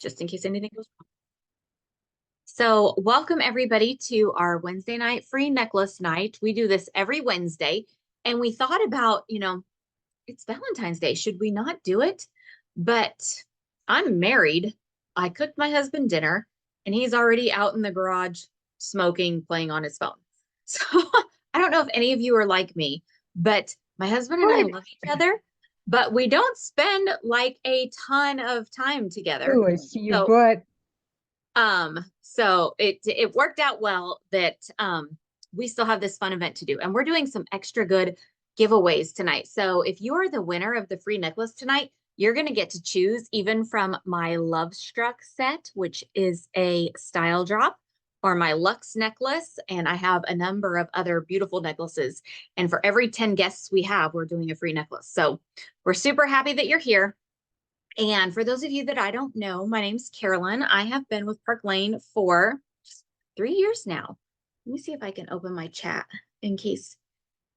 just in case anything goes wrong. So, welcome everybody to our Wednesday night free necklace night. We do this every Wednesday, and we thought about, it's Valentine's Day. Should we not do it? But I'm married. I cooked my husband dinner, and he's already out in the garage smoking, playing on his phone. So, I don't know if any of you are like me, but my husband and I What? love each other, but we don't spend like a ton of time together. Oh, I see your So, butt. so it worked out well that we still have this fun event to do, and we're doing some extra good giveaways tonight. So if you are the winner of the free necklace tonight, you're going to get to choose even from my Love Struck set, which is a style drop, or my Luxe necklace, and I have a number of other beautiful necklaces. And for every 10 guests we have, we're doing a free necklace. So we're super happy that you're here. And for those of you that I don't know, my name's Carolyn. I have been with Park Lane for 3 years now. Let me see if I can open my chat in case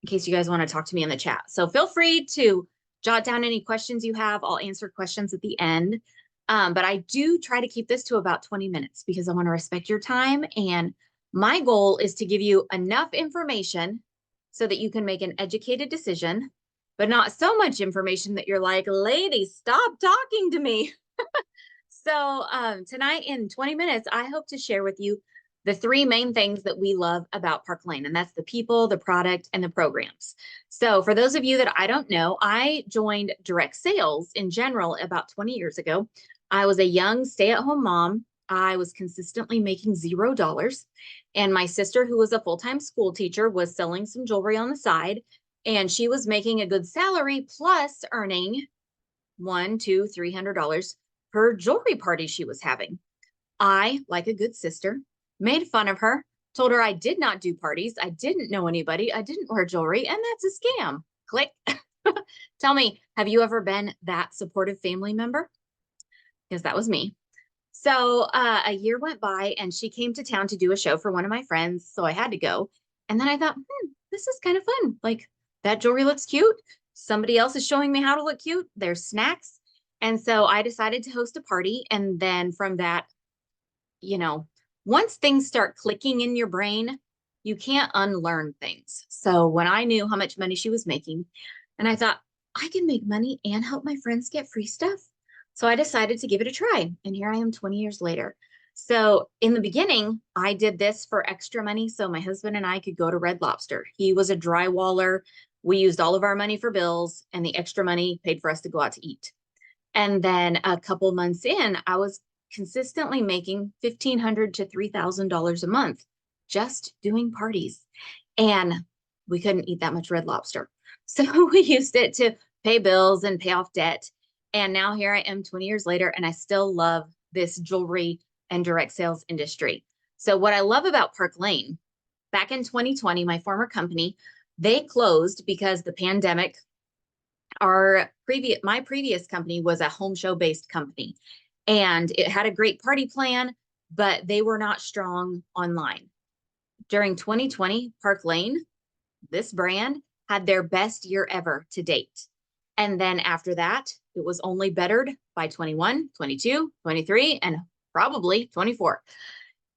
you guys want to talk to me in the chat. So feel free to jot down any questions you have. I'll answer questions at the end. But I do try to keep this to about 20 minutes because I want to respect your time. And my goal is to give you enough information so that you can make an educated decision, but not so much information that you're like, lady, stop talking to me. So tonight in 20 minutes, I hope to share with you the three main things that we love about Park Lane, and that's the people, the product, and the programs. So for those of you that I don't know, I joined direct sales in general about 20 years ago. I was a young stay-at-home mom. I was consistently making $0. And my sister, who was a full-time school teacher, was selling some jewelry on the side. And she was making a good salary plus earning one, two, $300 per jewelry party she was having. I, like a good sister, made fun of her, told her I did not do parties. I didn't know anybody. I didn't wear jewelry, and that's a scam. Click. Tell me, have you ever been that supportive family member? Because that was me. So a year went by, and she came to town to do a show for one of my friends. So I had to go. And then I thought, this is kind of fun. Like, that jewelry looks cute. Somebody else is showing me how to look cute. There's snacks. And so I decided to host a party. And then from that, you know, once things start clicking in your brain, you can't unlearn things. So when I knew how much money she was making, and I thought, I can make money and help my friends get free stuff. So I decided to give it a try. And here I am 20 years later. So in the beginning, I did this for extra money so my husband and I could go to Red Lobster. He was a drywaller. We used all of our money for bills, and the extra money paid for us to go out to eat. And then a couple months in, I was consistently making $1,500 to $3,000 a month just doing parties. And we couldn't eat that much Red Lobster. So we used it to pay bills and pay off debt. And now here I am 20 years later, and I still love this jewelry and direct sales industry. So what I love about Park Lane, back in 2020, my former company, they closed because the pandemic. My previous company was a home show based company, and it had a great party plan, but they were not strong online. During 2020, Park Lane, this brand, had their best year ever to date. And then after that, it was only bettered by 21, 22, 23, and probably 24.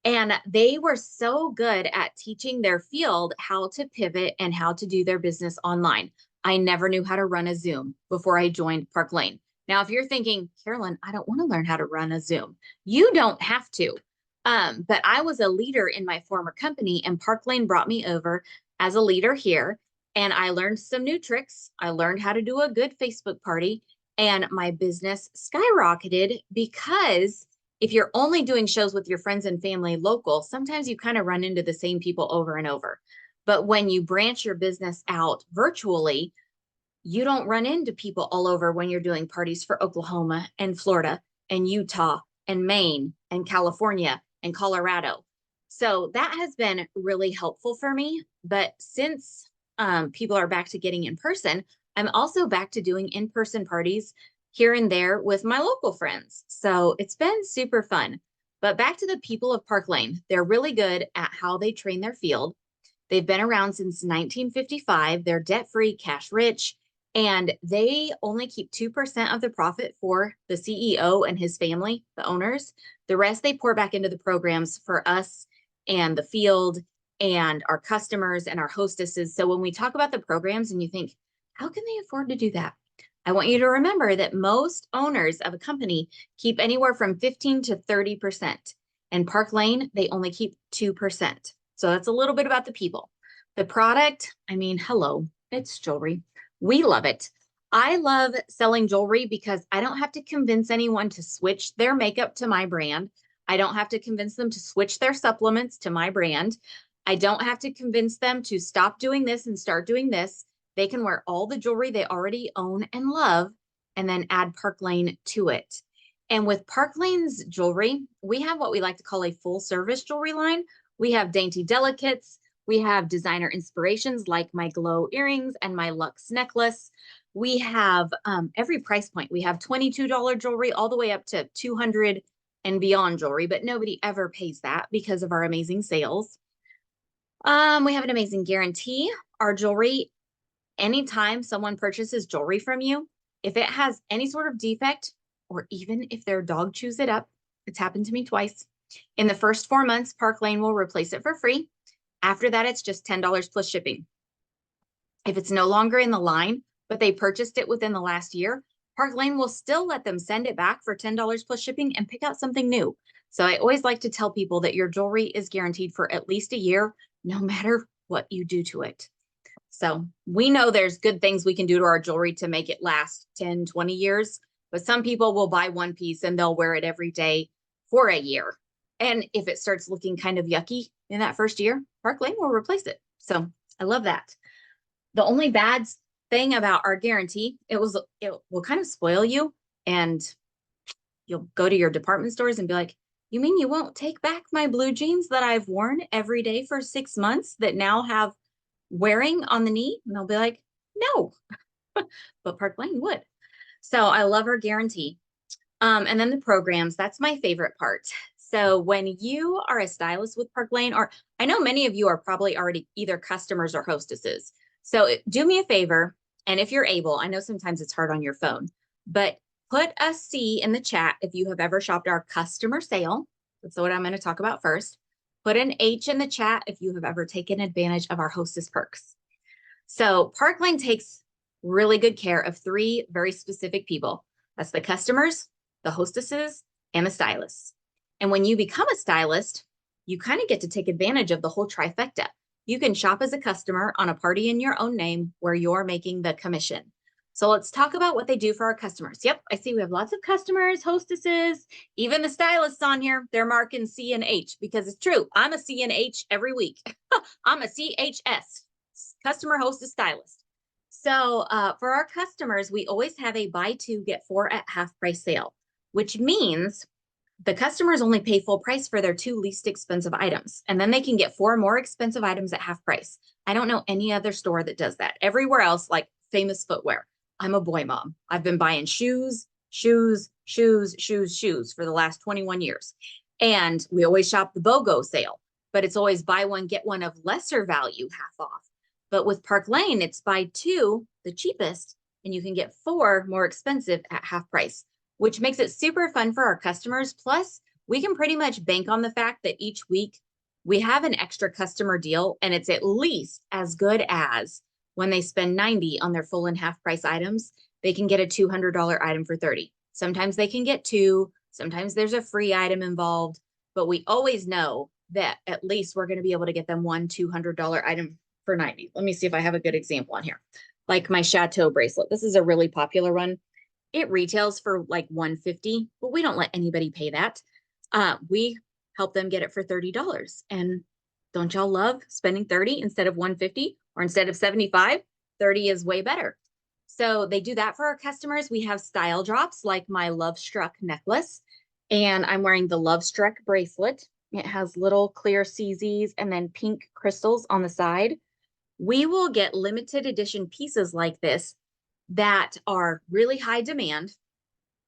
And they were so good at teaching their field how to pivot and how to do their business online. I never knew how to run a Zoom before I joined Park Lane. Now, if you're thinking, Carolyn, I don't want to learn how to run a Zoom, you don't have to. But I was a leader in my former company, and Park Lane brought me over as a leader here. And I learned some new tricks. I learned how to do a good Facebook party, and my business skyrocketed because if you're only doing shows with your friends and family local, sometimes you kind of run into the same people over and over. But when you branch your business out virtually, you don't run into people all over when you're doing parties for Oklahoma and Florida and Utah and Maine and California and Colorado. So that has been really helpful for me. But since people are back to getting in person, I'm also back to doing in-person parties here and there with my local friends. So it's been super fun. But back to the people of Park Lane, they're really good at how they train their field. They've been around since 1955. They're debt-free, cash rich, And they only keep 2% of the profit for the CEO and his family, the owners. The rest they pour back into the programs for us and the field and our customers and our hostesses. So when we talk about the programs and you think, how can they afford to do that? I want you to remember that most owners of a company keep anywhere from 15 to 30%. And Park Lane, they only keep 2%. So that's a little bit about the people. The product, I mean, hello, it's jewelry. We love it. I love selling jewelry because I don't have to convince anyone to switch their makeup to my brand. I don't have to convince them to switch their supplements to my brand. I don't have to convince them to stop doing this and start doing this. They can wear all the jewelry they already own and love and then add Park Lane to it. And with Park Lane's jewelry, we have what we like to call a full service jewelry line. We have dainty delicates. We have designer inspirations like my glow earrings and my luxe necklace. We have every price point. We have $22 jewelry all the way up to $200 and beyond jewelry, but nobody ever pays that because of our amazing sales. We have an amazing guarantee. Our jewelry, anytime someone purchases jewelry from you, if it has any sort of defect, or even if their dog chews it up, it's happened to me twice. In the first 4 months, Park Lane will replace it for free. After that, it's just $10 plus shipping. If it's no longer in the line, but they purchased it within the last year, Park Lane will still let them send it back for $10 plus shipping and pick out something new. So I always like to tell people that your jewelry is guaranteed for at least a year, no matter what you do to it. So we know there's good things we can do to our jewelry to make it last 10, 20 years, but some people will buy one piece and they'll wear it every day for a year. And if it starts looking kind of yucky in that first year, Park Lane will replace it. So I love that. The only bad thing about our guarantee, it will kind of spoil you, and you'll go to your department stores and be like, you mean you won't take back my blue jeans that I've worn every day for 6 months that now have wearing on the knee? And they'll be like, no, but Park Lane would. So I love our guarantee. And then the programs, that's my favorite part. So when you are a stylist with Park Lane, or I know many of you are probably already either customers or hostesses. So do me a favor. And if you're able, I know sometimes it's hard on your phone, but put a C in the chat if you have ever shopped our customer sale. That's what I'm going to talk about first. Put an H in the chat if you have ever taken advantage of our hostess perks. So Park Lane takes really good care of 3 very specific people. That's the customers, the hostesses, and the stylists. And when you become a stylist, you kind of get to take advantage of the whole trifecta. You can shop as a customer on a party in your own name where you're making the commission. So let's talk about what they do for our customers. Yep, I see we have lots of customers, hostesses, even the stylists on here. They're marking C and H because it's true. I'm a C and H every week. I'm a CHS, customer hostess stylist. So for our customers, we always have a buy 2, get 4 at half price sale, which means the customers only pay full price for their 2 least expensive items. And then they can get 4 more expensive items at half price. I don't know any other store that does that. Everywhere else, like Famous Footwear. I'm a boy mom. I've been buying shoes for the last 21 years. And we always shop the BOGO sale, but it's always buy one, get one of lesser value, half off. But with Park Lane, it's buy 2, the cheapest, and you can get 4 more expensive at half price, which makes it super fun for our customers. Plus, we can pretty much bank on the fact that each week we have an extra customer deal, and it's at least as good as when they spend $90 on their full and half price items, they can get a $200 item for $30. Sometimes they can get 2, sometimes there's a free item involved, but we always know that at least we're going to be able to get them one $200 item for $90. Let me see if I have a good example on here. Like my Chateau bracelet. This is a really popular one. It retails for like $150, but we don't let anybody pay that. We help them get it for $30. And don't y'all love spending $30 instead of $150 or instead of $75? $30 is way better. So they do that for our customers. We have style drops like my Love Struck necklace, and I'm wearing the Love Struck bracelet. It has little clear CZs and then pink crystals on the side. We will get limited edition pieces like this that are really high demand.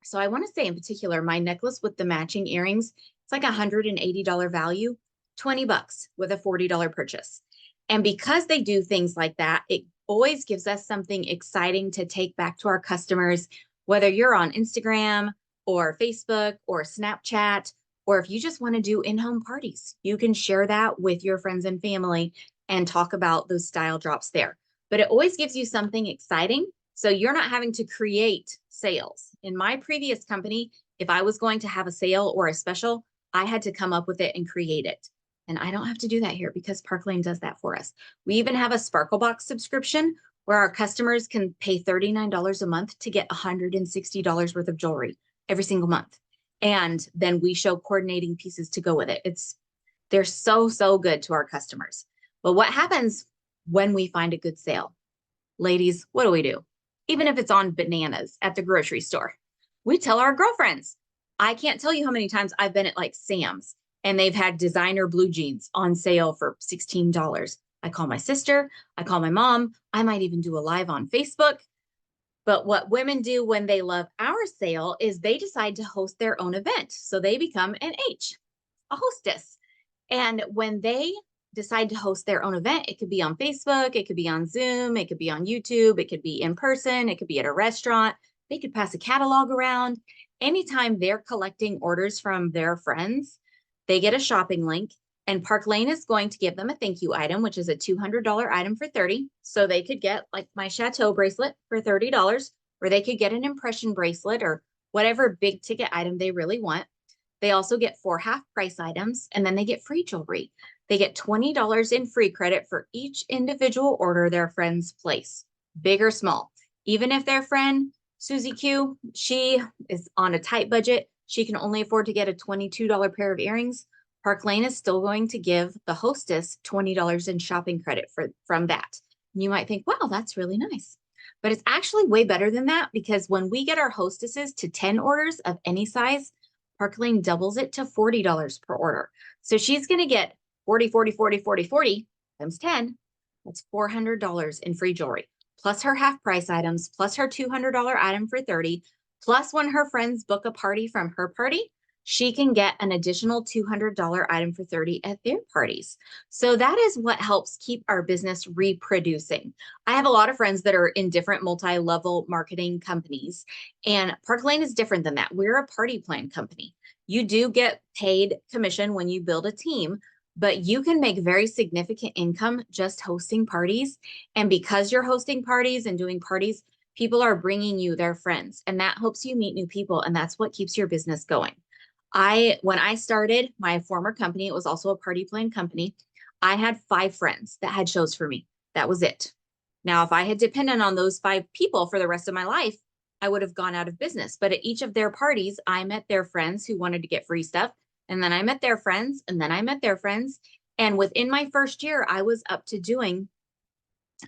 So I want to say in particular, my necklace with the matching earrings, it's like $180 value, $20 with a $40 purchase. And because they do things like that, it always gives us something exciting to take back to our customers, whether you're on Instagram or Facebook or Snapchat, or if you just want to do in-home parties, you can share that with your friends and family and talk about those style drops there. But it always gives you something exciting. So you're not having to create sales. In my previous company, if I was going to have a sale or a special, I had to come up with it and create it. And I don't have to do that here because Park Lane does that for us. We even have a Sparkle Box subscription where our customers can pay $39 a month to get $160 worth of jewelry every single month. And then we show coordinating pieces to go with it. They're so, so good to our customers. But what happens when we find a good sale? Ladies, what do? Even if it's on bananas at the grocery store, we tell our girlfriends. I can't tell you how many times I've been at like Sam's and they've had designer blue jeans on sale for $16. I call my sister, I call my mom, I might even do a live on Facebook. But what women do when they love our sale is they decide to host their own event. So they become an H, a hostess. And when they decide to host their own event, it could be on Facebook, it could be on Zoom, it could be on YouTube, it could be in person, it could be at a restaurant. They could pass a catalog around. Anytime they're collecting orders from their friends, they get a shopping link, and Park Lane is going to give them a thank you item, which is a $200 item for $30. So they could get like my Chateau bracelet for $30, or they could get an impression bracelet or whatever big ticket item they really want. They also get 4 half price items, and then they get free jewelry. They get $20 in free credit for each individual order their friends place, big or small. Even if their friend, Susie Q, she is on a tight budget, she can only afford to get a $22 pair of earrings, Park Lane is still going to give the hostess $20 in shopping credit from that. And you might think, wow, that's really nice. But it's actually way better than that, because when we get our hostesses to 10 orders of any size, Park Lane doubles it to $40 per order. So she's going to get 40, 40, 40, 40, 40 times 10. That's $400 in free jewelry, plus her half price items, plus her $200 item for 30, plus when her friends book a party from her party, she can get an additional $200 item for 30 at their parties. So that is what helps keep our business reproducing. I have a lot of friends that are in different multi-level marketing companies, and Park Lane is different than that. We're a party plan company. You do get paid commission when you build a team, but you can make very significant income just hosting parties. And because you're hosting parties and doing parties, people are bringing you their friends, and that helps you meet new people. And that's what keeps your business going. When I started my former company, it was also a party plan company. I had 5 friends that had shows for me. That was it. Now, if I had depended on those 5 people for the rest of my life, I would have gone out of business. But at each of their parties, I met their friends who wanted to get free stuff. And then I met their friends, and then I met their friends. And within my first year, I was up to doing,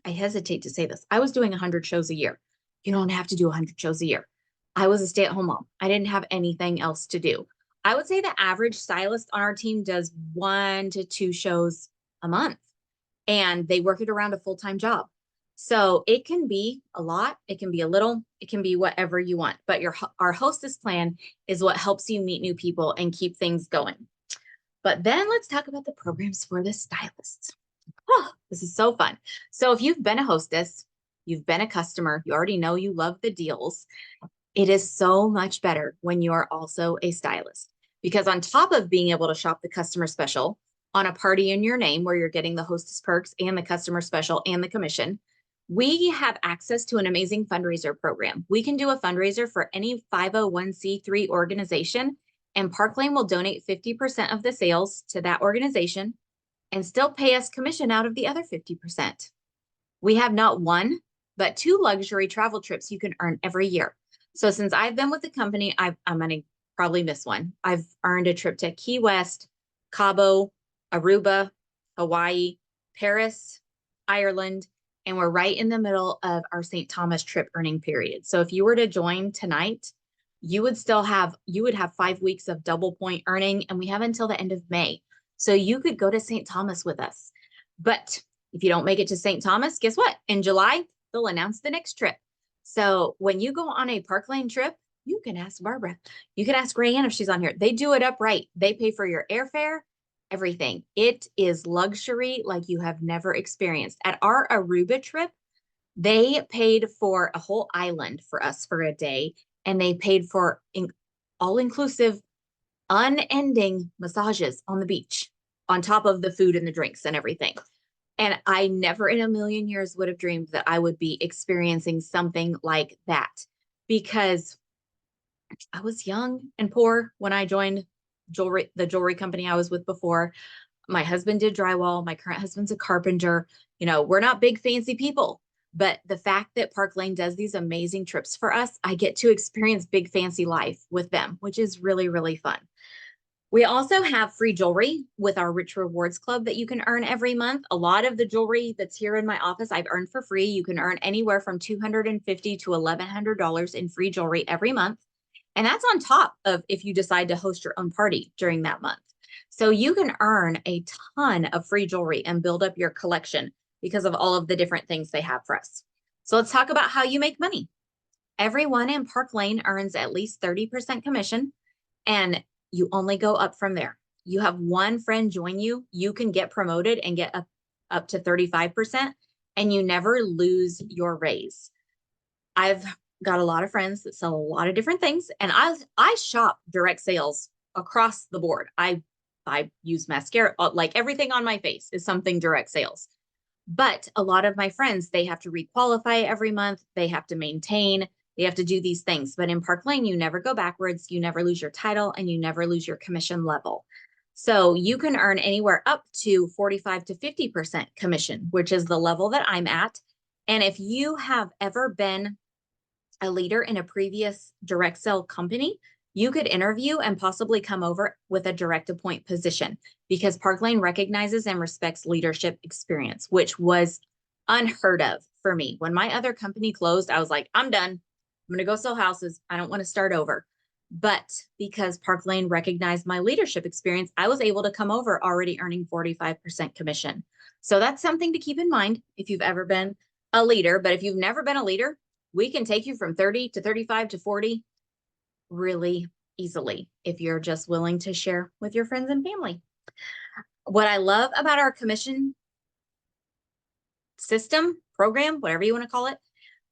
I hesitate to say this, I was doing 100 shows a year. You don't have to do 100 shows a year. I was a stay-at-home mom. I didn't have anything else to do. I would say the average stylist on our team does 1 to 2 shows a month, and they work it around a full-time job. So it can be a lot, it can be a little, it can be whatever you want, but our hostess plan is what helps you meet new people and keep things going. But then let's talk about the programs for the stylists. Oh, this is so fun. So if you've been a hostess, you've been a customer, you already know you love the deals. It is so much better when you're also a stylist, because on top of being able to shop the customer special on a party in your name where you're getting the hostess perks and the customer special and the commission, we have access to an amazing fundraiser program. We can do a fundraiser for any 501c3 organization, and Park Lane will donate 50% of the sales to that organization and still pay us commission out of the other 50%. We have not 1, but 2 luxury travel trips you can earn every year. So since I've been with the company, I'm going to probably miss one. I've earned a trip to Key West, Cabo, Aruba, Hawaii, Paris, Ireland, and we're right in the middle of our St. Thomas trip earning period. So if you were to join tonight, you would have 5 weeks of double point earning, and we have until the end of May. So you could go to St. Thomas with us. But if you don't make it to St. Thomas, guess what? In July, they'll announce the next trip. So when you go on a Park Lane trip, you can ask Barbara. You can ask Rayanne if she's on here. They do it up right. They pay for your airfare, everything. It is luxury like you have never experienced. At our Aruba trip, They paid for a whole island for us for a day, and they paid for all-inclusive, unending massages on the beach, on top of the food and the drinks and everything. And I never in a million years would have dreamed that I would be experiencing something like that, because I was young and poor when I joined the jewelry company I was with before. My husband did drywall. My current husband's a carpenter. We're not big fancy people, but the fact that Park Lane does these amazing trips for us, I get to experience big fancy life with them, which is really, really fun. We also have free jewelry with our Rich Rewards Club that you can earn every month. A lot of the jewelry that's here in my office, I've earned for free. You can earn anywhere from $250 to $1,100 in free jewelry every month. And that's on top of if you decide to host your own party during that month. So you can earn a ton of free jewelry and build up your collection because of all of the different things they have for us. So let's talk about how you make money. Everyone in Park Lane earns at least 30% commission, and you only go up from there. You have one friend join you, you can get promoted and get up to 35%, and you never lose your raise. I've got a lot of friends that sell a lot of different things, and I shop direct sales across the board. I use mascara, like everything on my face is something direct sales. But a lot of my friends, they have to requalify every month. They have to maintain, they have to do these things. But in Park Lane, you never go backwards. You never lose your title, and you never lose your commission level. So you can earn anywhere up to 45 to 50% commission, which is the level that I'm at. And if you have ever been a leader in a previous direct sell company, you could interview and possibly come over with a direct appoint position, because Park Lane recognizes and respects leadership experience, which was unheard of for me. When my other company closed, I was like, I'm done. I'm going to go sell houses. I don't want to start over. But because Park Lane recognized my leadership experience, I was able to come over already earning 45% commission. So that's something to keep in mind if you've ever been a leader. But if you've never been a leader, we can take you from 30 to 35 to 40 really easily if you're just willing to share with your friends and family. What I love about our commission system, program, whatever you want to call it,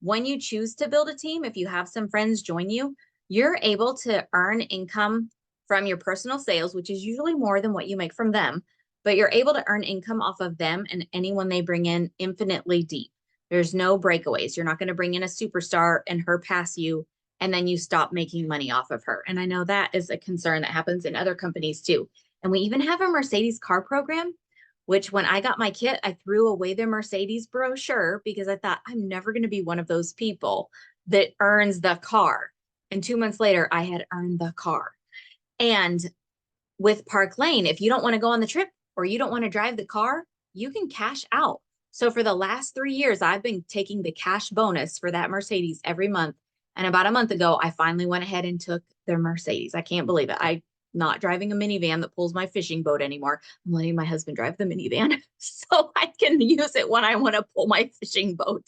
when you choose to build a team, if you have some friends join you, you're able to earn income from your personal sales, which is usually more than what you make from them, but you're able to earn income off of them and anyone they bring in infinitely deep. There's no breakaways. You're not going to bring in a superstar and her pass you, and then you stop making money off of her. And I know that is a concern that happens in other companies too. And we even have a Mercedes car program, which when I got my kit, I threw away the Mercedes brochure because I thought I'm never going to be one of those people that earns the car. And 2 months later, I had earned the car. And with Park Lane, if you don't want to go on the trip or you don't want to drive the car, you can cash out. So for the last 3 years, I've been taking the cash bonus for that Mercedes every month. And about a month ago, I finally went ahead and took their Mercedes. I can't believe it. I'm not driving a minivan that pulls my fishing boat anymore. I'm letting my husband drive the minivan so I can use it when I want to pull my fishing boat.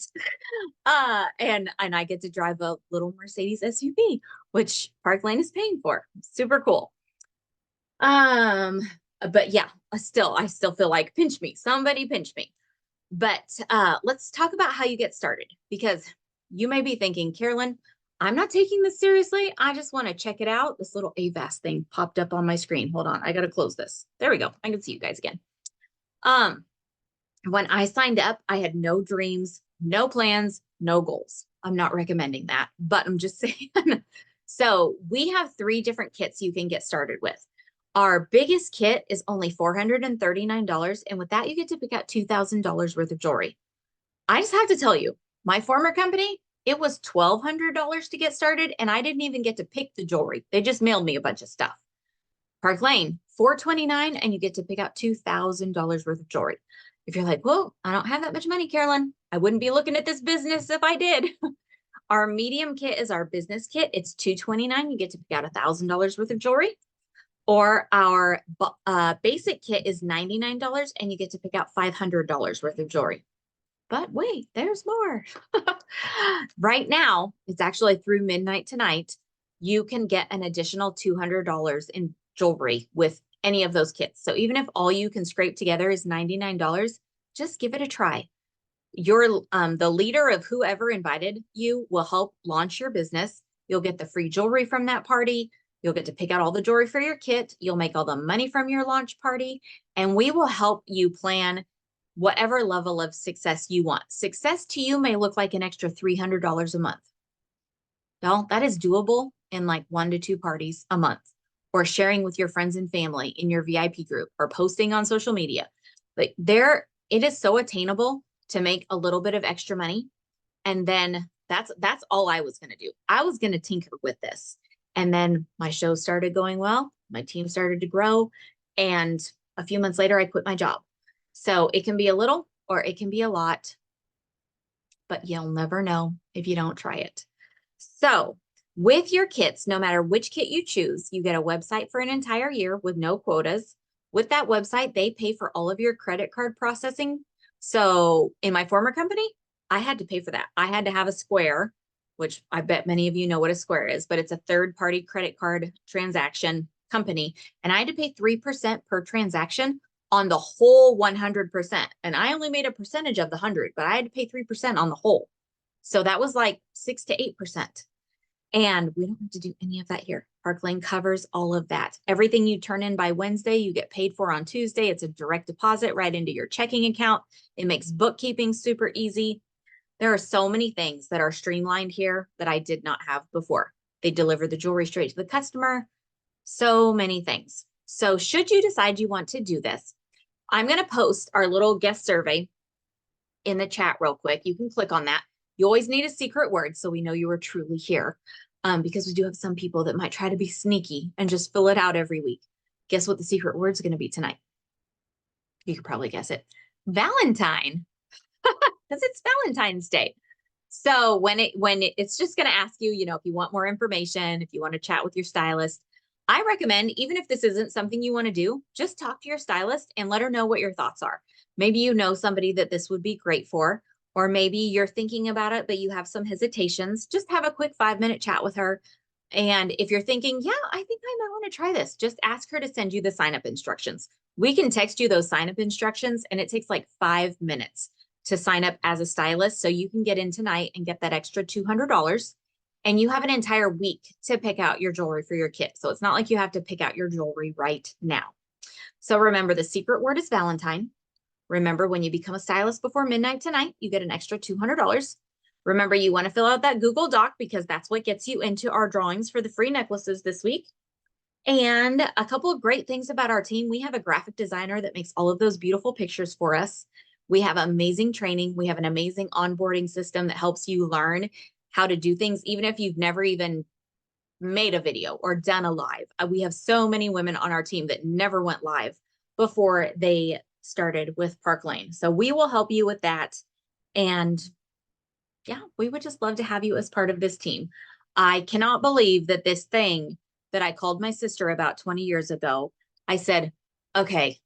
And I get to drive a little Mercedes SUV, which Park Lane is paying for. Super cool. But yeah, I still feel like pinch me, somebody pinch me. But let's talk about how you get started, because you may be thinking, Carolyn, I'm not taking this seriously. I just want to check it out. This little AVAS thing popped up on my screen. Hold on. I got to close this. There we go. I can see you guys again. When I signed up, I had no dreams, no plans, no goals. I'm not recommending that, but I'm just saying. So we have 3 different kits you can get started with. Our biggest kit is only $439. And with that, you get to pick out $2,000 worth of jewelry. I just have to tell you, my former company, it was $1,200 to get started, and I didn't even get to pick the jewelry. They just mailed me a bunch of stuff. Park Lane, $429, and you get to pick out $2,000 worth of jewelry. If you're like, well, I don't have that much money, Carolyn, I wouldn't be looking at this business if I did. Our medium kit is our business kit. It's $229. You get to pick out $1,000 worth of jewelry. Or our basic kit is $99, and you get to pick out $500 worth of jewelry. But wait, there's more. Right now, it's actually through midnight tonight. You can get an additional $200 in jewelry with any of those kits. So even if all you can scrape together is $99, just give it a try. the leader of whoever invited you will help launch your business. You'll get the free jewelry from that party. You'll get to pick out all the jewelry for your kit. You'll make all the money from your launch party, and we will help you plan whatever level of success you want. Success to you may look like an extra $300 a month. Well, that is doable in like 1 to 2 parties a month, or sharing with your friends and family in your VIP group, or posting on social media. But it is so attainable to make a little bit of extra money. And then that's all I was going to do. I was going to tinker with this. And then my show started going well. My team started to grow. And a few months later, I quit my job. So it can be a little or it can be a lot, but you'll never know if you don't try it. So with your kits, no matter which kit you choose, you get a website for an entire year with no quotas. With that website, they pay for all of your credit card processing. So in my former company, I had to pay for that. I had to have a Square, which I bet many of you know what a Square is, but it's a third-party credit card transaction company. And I had to pay 3% per transaction on the whole 100%. And I only made a percentage of the 100, but I had to pay 3% on the whole. So that was like 6 to 8%. And we don't have to do any of that here. Park Lane covers all of that. Everything you turn in by Wednesday, you get paid for on Tuesday. It's a direct deposit right into your checking account. It makes bookkeeping super easy. There are so many things that are streamlined here that I did not have before. They deliver the jewelry straight to the customer. So many things. So should you decide you want to do this, I'm going to post our little guest survey in the chat real quick. You can click on that. You always need a secret word so we know you are truly here, because we do have some people that might try to be sneaky and just fill it out every week. Guess what the secret word is going to be tonight? You could probably guess it. Valentine, because it's Valentine's Day. So it's just going to ask you, if you want more information, if you want to chat with your stylist, I recommend, even if this isn't something you want to do, just talk to your stylist and let her know what your thoughts are. Maybe you know somebody that this would be great for, or maybe you're thinking about it, but you have some hesitations. Just have a quick 5-minute chat with her. And if you're thinking, yeah, I think I might want to try this, just ask her to send you the sign-up instructions. We can text you those sign-up instructions, and it takes like 5 minutes to sign up as a stylist. So you can get in tonight and get that extra $200. And you have an entire week to pick out your jewelry for your kit. So it's not like you have to pick out your jewelry right now. So remember, the secret word is Valentine. Remember, when you become a stylist before midnight tonight, you get an extra $200. Remember, you want to fill out that Google Doc because that's what gets you into our drawings for the free necklaces this week. And a couple of great things about our team. We have a graphic designer that makes all of those beautiful pictures for us. We have amazing training. We have an amazing onboarding system that helps you learn how to do things, even if you've never even made a video or done a live. We have so many women on our team that never went live before they started with Park Lane. So we will help you with that. And yeah, we would just love to have you as part of this team. I cannot believe that this thing that I called my sister about 20 years ago, I said, okay,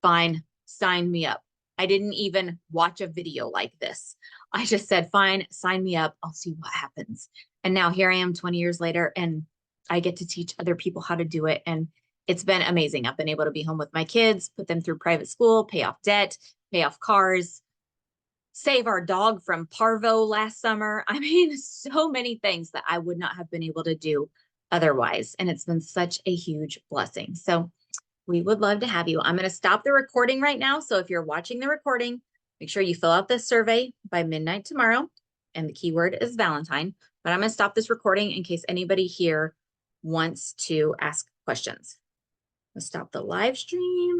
fine, sign me up. I didn't even watch a video like this. I just said, fine, sign me up. I'll see what happens. And now here I am 20 years later, and I get to teach other people how to do it. And it's been amazing. I've been able to be home with my kids, put them through private school, pay off debt, pay off cars, save our dog from parvo last summer. I mean, so many things that I would not have been able to do otherwise. And it's been such a huge blessing. So we would love to have you. I'm going to stop the recording right now. So if you're watching the recording, make sure you fill out this survey by midnight tomorrow. And the keyword is Valentine. But I'm going to stop this recording in case anybody here wants to ask questions. Let's stop the live stream.